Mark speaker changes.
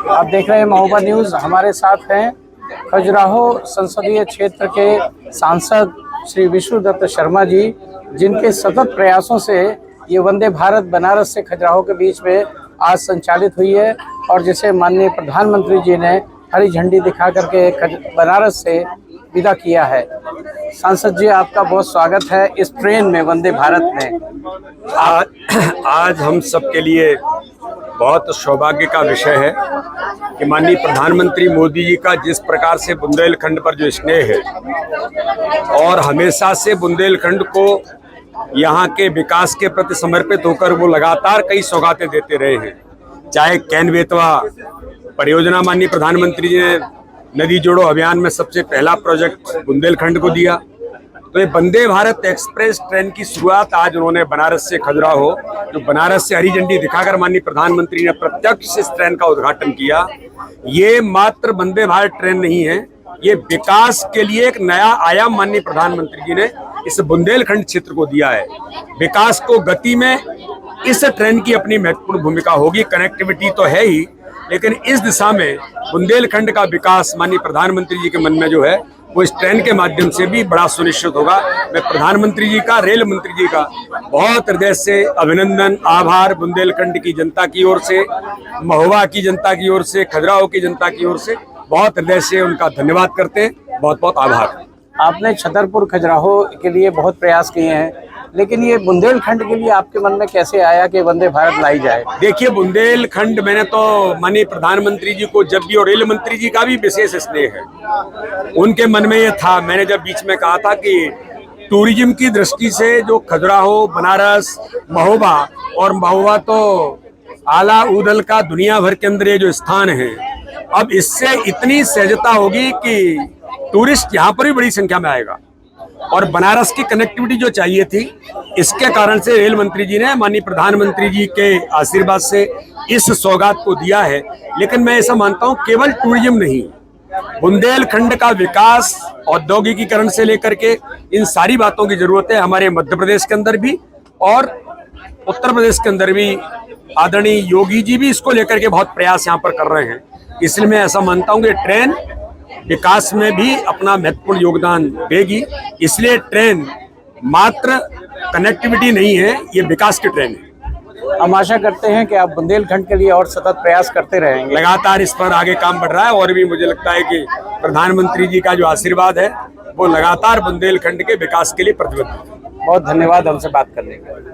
Speaker 1: आप देख रहे हैं महोबा न्यूज़। हमारे साथ हैं खजुराहो संसदीय क्षेत्र के सांसद श्री विष्णुदत्त शर्मा जी, जिनके सतत प्रयासों से ये वंदे भारत बनारस से खजुराहो के बीच में आज संचालित हुई है और जिसे माननीय प्रधानमंत्री जी ने हरी झंडी दिखा करके बनारस से विदा किया है। सांसद जी, आपका बहुत स्वागत है इस ट्रेन में, वंदे भारत में।
Speaker 2: आज हम सबके लिए बहुत सौभाग्य का विषय है कि माननीय प्रधानमंत्री मोदी जी का जिस प्रकार से बुंदेलखंड पर जो स्नेह है और हमेशा से बुंदेलखंड को यहाँ के विकास के प्रति समर्पित होकर वो लगातार कई सौगातें देते रहे हैं। चाहे कैन बेतवा परियोजना माननीय प्रधानमंत्री जी ने नदी जोड़ो अभियान में सबसे पहला प्रोजेक्ट बुंदेलखंड को दिया, तो ये वंदे भारत एक्सप्रेस ट्रेन की शुरुआत आज उन्होंने बनारस से खजुराहो, जो बनारस से हरी झंडी दिखाकर माननीय प्रधानमंत्री ने प्रत्यक्ष इस ट्रेन का उद्घाटन किया। ये मात्र वंदे भारत ट्रेन नहीं है, ये विकास के लिए एक नया आयाम माननीय प्रधानमंत्री जी ने इस बुंदेलखंड क्षेत्र को दिया है। विकास को गति में इस ट्रेन की अपनी महत्वपूर्ण भूमिका होगी। कनेक्टिविटी तो है ही, लेकिन इस दिशा में बुंदेलखंड का विकास माननीय प्रधानमंत्री जी के मन में जो है वो इस ट्रेन के माध्यम से भी बड़ा सुनिश्चित होगा। मैं प्रधानमंत्री जी का, रेल मंत्री जी का बहुत हृदय से अभिनंदन, आभार बुंदेलखंड की जनता की ओर से, महोबा की जनता की ओर से, खजुराहो की जनता की ओर से बहुत हृदय से उनका धन्यवाद करते हैं। बहुत बहुत आभार।
Speaker 1: आपने छतरपुर खजुराहो के लिए बहुत प्रयास किए हैं, लेकिन ये बुंदेलखंड के लिए आपके मन में कैसे आया कि वंदे भारत लाई जाए?
Speaker 2: देखिए, बुंदेलखंड मैंने तो माननीय प्रधानमंत्री जी को जब भी, और रेल मंत्री जी का भी विशेष स्नेह है, उनके मन में ये था। मैंने जब बीच में कहा था कि टूरिज्म की दृष्टि से जो खजुराहो, बनारस, महोबा, और महोबा तो आला ऊदल का दुनिया भर के अंदर ये जो स्थान है, अब इससे इतनी सहजता होगी कि टूरिस्ट यहाँ पर भी बड़ी संख्या में आएगा। और बनारस की कनेक्टिविटी जो चाहिए थी, इसके कारण से रेल मंत्री जी ने माननीय प्रधानमंत्री जी के आशीर्वाद से इस सौगात को दिया है। लेकिन मैं ऐसा मानता हूँ, केवल टूरिज्म नहीं, बुंदेलखंड का विकास औद्योगिकीकरण से लेकर के इन सारी बातों की जरूरत है। हमारे मध्य प्रदेश के अंदर भी और उत्तर प्रदेश के अंदर भी आदरणीय योगी जी भी इसको लेकर के बहुत प्रयास यहाँ पर कर रहे हैं। इसलिए मैं ऐसा मानता हूँ कि ट्रेन विकास में भी अपना महत्वपूर्ण योगदान देगी। इसलिए ट्रेन मात्र कनेक्टिविटी नहीं है, ये विकास की ट्रेन है।
Speaker 1: हम आशा करते हैं कि आप बुंदेलखंड के लिए और सतत प्रयास करते रहेंगे।
Speaker 2: लगातार इस पर आगे काम बढ़ रहा है और भी मुझे लगता है कि प्रधानमंत्री जी का जो आशीर्वाद है वो लगातार बुंदेलखंड के विकास के लिए प्रतिबद्ध है।
Speaker 1: बहुत धन्यवाद हमसे बात करने के लिए।